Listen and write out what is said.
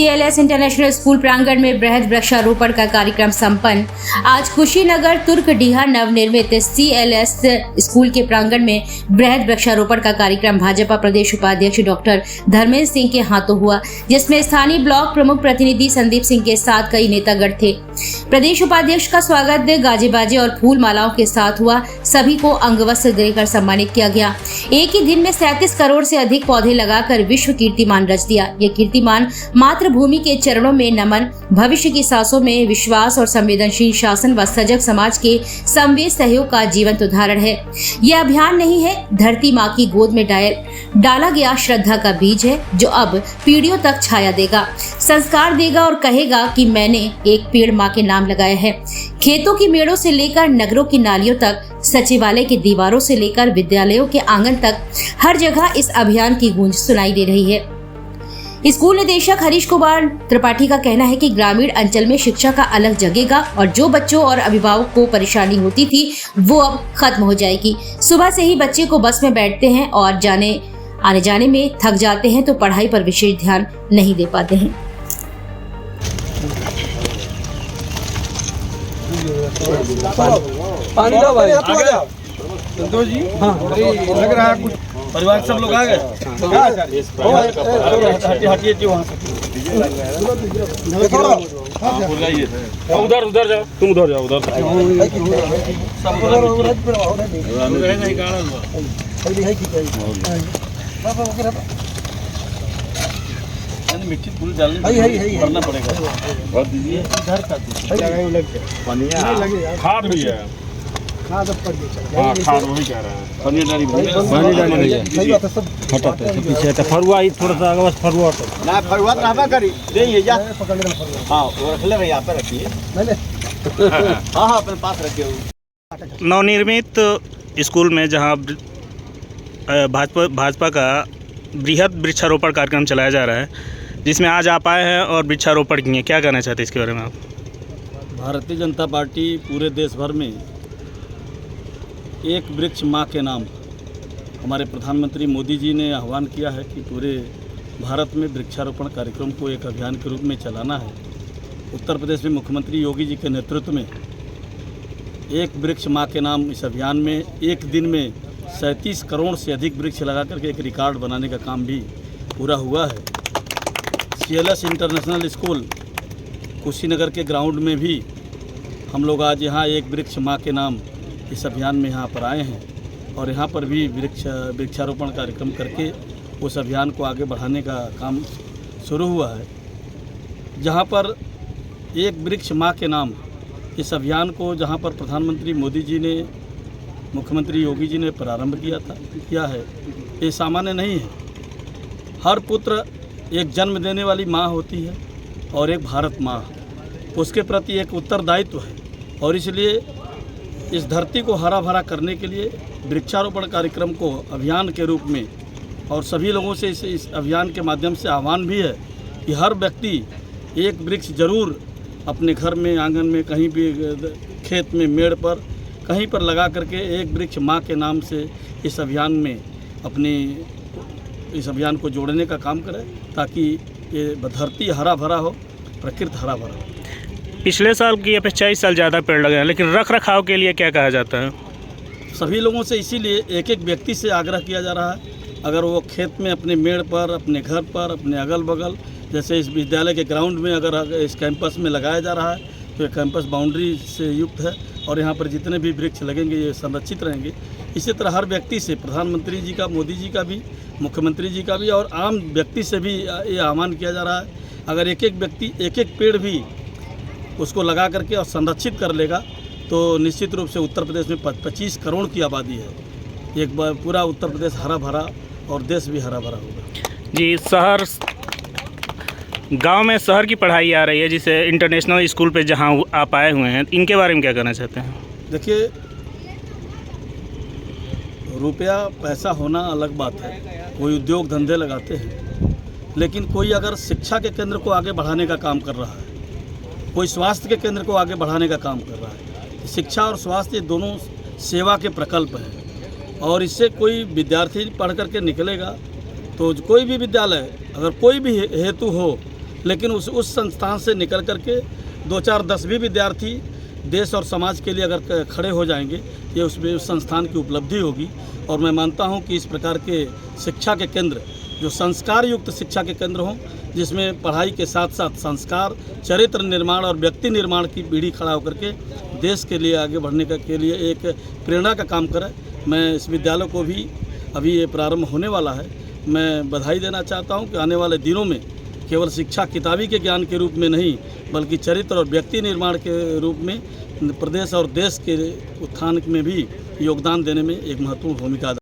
CLS international school प्रांगण में बृहद वृक्षारोपण का कार्यक्रम संपन्न। आज कुशीनगर तुर्कडीहा नवनिर्मित CLS स्कूल के प्रांगण में बृहद वृक्षारोपण का कार्यक्रम भाजपा प्रदेश उपाध्यक्ष डॉक्टर धर्मेंद्र सिंह के हाथों हुआ, जिसमें स्थानीय ब्लॉक प्रमुख प्रतिनिधि संदीप सिंह के साथ कई नेतागण थे। प्रदेश उपाध्यक्ष का स्वागत गाजे बाजे और फूल मालाओं के साथ हुआ। सभी को अंगवस्त्र देकर सम्मानित किया गया। एक ही दिन में 37 करोड़ से अधिक पौधे लगाकर विश्व कीर्तिमान रच दिया। ये कीर्तिमान मातृभूमि के चरणों में नमन, भविष्य की सांसों में विश्वास और संवेदनशील शासन व सजग समाज के संवेद सहयोग का जीवंत उदाहरण है। यह अभियान नहीं है, धरती माँ की गोद में डाला गया श्रद्धा का बीज है, जो अब पीढ़ियों तक छाया देगा, संस्कार देगा और कहेगा कि मैंने एक पेड़ माँ के नाम लगाया है। खेतों की मेड़ों से लेकर नगरों की नालियों तक, सचिवालय की दीवारों से लेकर विद्यालयों के आंगन तक हर जगह इस अभियान की गूंज सुनाई दे रही है। स्कूल निदेशक हरीश कुमार त्रिपाठी का कहना है कि ग्रामीण अंचल में शिक्षा का अलग जगेगा और जो बच्चों और अभिभावक को परेशानी होती थी वो अब खत्म हो जाएगी। सुबह से ही बच्चे को बस में बैठते हैं और आने जाने में थक जाते हैं तो पढ़ाई पर विशेष ध्यान नहीं दे पाते हैं। पानी दो भाई, संतोष जी। हाँ, लग रहा है कुछ परिवार सब लोग आ गए। हटिए वहाँ उधर उधर जाओ, तुम उधर जाओ, उधर मिट्टी पूरी डालना पड़ेगा। भर दीजिए, खाद भी है, खाद वही कह रहा है, पनीर डाली हटाते हैं पीछे तो फरुआ ही थोड़ा सा आगे, बस फरुआ ना, फरुआ तो हमें करी देंगे जा। हाँ वो रख ले भाई, यहाँ पे रखिए। हाँ अपने पास रखिए। नवनिर्मित स्कूल में जहाँ भाजपा का बृहद वृक्षारोपण कार्यक्रम चलाया जा रहा है, जिसमें आज आप आए हैं और वृक्षारोपण किए, क्या कहना चाहते हैं इसके बारे में आप? भारतीय जनता पार्टी पूरे देश भर में एक वृक्ष माँ के नाम, हमारे प्रधानमंत्री मोदी जी ने आह्वान किया है कि पूरे भारत में वृक्षारोपण कार्यक्रम को एक अभियान के रूप में चलाना है। उत्तर प्रदेश में मुख्यमंत्री योगी जी के नेतृत्व में एक वृक्ष माँ के नाम इस अभियान में एक दिन में 37 करोड़ से अधिक वृक्ष लगा करके एक रिकॉर्ड बनाने का काम भी पूरा हुआ है। CLS इंटरनेशनल स्कूल कुशीनगर के ग्राउंड में भी हम लोग आज यहाँ एक वृक्ष माँ के नाम इस अभियान में यहाँ पर आए हैं और यहाँ पर भी वृक्षारोपण कार्यक्रम करके उस अभियान को आगे बढ़ाने का काम शुरू हुआ है। जहाँ पर एक वृक्ष माँ के नाम इस अभियान को, जहाँ पर प्रधानमंत्री मोदी जी ने, मुख्यमंत्री योगी जी ने प्रारंभ किया है, ये सामान्य नहीं है। हर पुत्र एक जन्म देने वाली माँ होती है और एक भारत माँ, उसके प्रति एक उत्तरदायित्व है और इसलिए इस धरती को हरा भरा करने के लिए वृक्षारोपण कार्यक्रम को अभियान के रूप में, और सभी लोगों से इस अभियान के माध्यम से आह्वान भी है कि हर व्यक्ति एक वृक्ष जरूर अपने घर में, आंगन में, कहीं भी, खेत में, मेड़ पर, कहीं पर लगा करके एक वृक्ष माँ के नाम से इस अभियान को जोड़ने का काम करें, ताकि ये धरती हरा भरा हो, प्रकृति हरा भरा हो। पिछले साल की अपेक्षा इस साल ज़्यादा पेड़ लगे हैं, लेकिन रख रखाव के लिए क्या कहा जाता है? सभी लोगों से इसीलिए एक एक व्यक्ति से आग्रह किया जा रहा है, अगर वो खेत में, अपने मेड़ पर, अपने घर पर, अपने अगल बगल, जैसे इस विद्यालय के ग्राउंड में अगर इस कैंपस में लगाया जा रहा है तो ये कैंपस बाउंड्री से युक्त है और यहाँ पर जितने भी वृक्ष लगेंगे ये संरक्षित रहेंगे। इसी तरह हर व्यक्ति से, प्रधानमंत्री जी का, मोदी जी का भी, मुख्यमंत्री जी का भी और आम व्यक्ति से भी ये आह्वान किया जा रहा है, अगर एक एक व्यक्ति एक एक पेड़ भी उसको लगा करके और संरक्षित कर लेगा तो निश्चित रूप से उत्तर प्रदेश में 25 करोड़ की आबादी है, एक बार पूरा उत्तर प्रदेश हरा भरा और देश भी हरा भरा होगा। जी, गांव में शहर की पढ़ाई आ रही है, जिसे इंटरनेशनल स्कूल पे जहां आप आए हुए हैं, इनके बारे में क्या कहना चाहते हैं? देखिए, रुपया पैसा होना अलग बात है, कोई उद्योग धंधे लगाते हैं, लेकिन कोई अगर शिक्षा के केंद्र को आगे बढ़ाने का काम कर रहा है, कोई स्वास्थ्य के केंद्र को आगे बढ़ाने का काम कर रहा है, शिक्षा और स्वास्थ्य ये दोनों सेवा के प्रकल्प हैं और इससे कोई विद्यार्थी पढ़ करके निकलेगा तो कोई भी विद्यालय, अगर कोई भी हेतु हो लेकिन उस संस्थान से निकल करके 2-4-10 भी विद्यार्थी देश और समाज के लिए अगर खड़े हो जाएंगे, ये उसमें उस संस्थान की उपलब्धि होगी। और मैं मानता हूँ कि इस प्रकार के शिक्षा के केंद्र जो संस्कार युक्त शिक्षा के केंद्र हों, जिसमें पढ़ाई के साथ साथ संस्कार, चरित्र निर्माण और व्यक्ति निर्माण की पीढ़ी खड़ा होकर के देश के लिए आगे बढ़ने के लिए एक प्रेरणा का काम करे। मैं इस विद्यालय को भी अभी ये प्रारंभ होने वाला है, मैं बधाई देना चाहता हूँ कि आने वाले दिनों में केवल शिक्षा किताबी के ज्ञान के रूप में नहीं, बल्कि चरित्र और व्यक्ति निर्माण के रूप में प्रदेश और देश के उत्थान में भी योगदान देने में एक महत्वपूर्ण भूमिका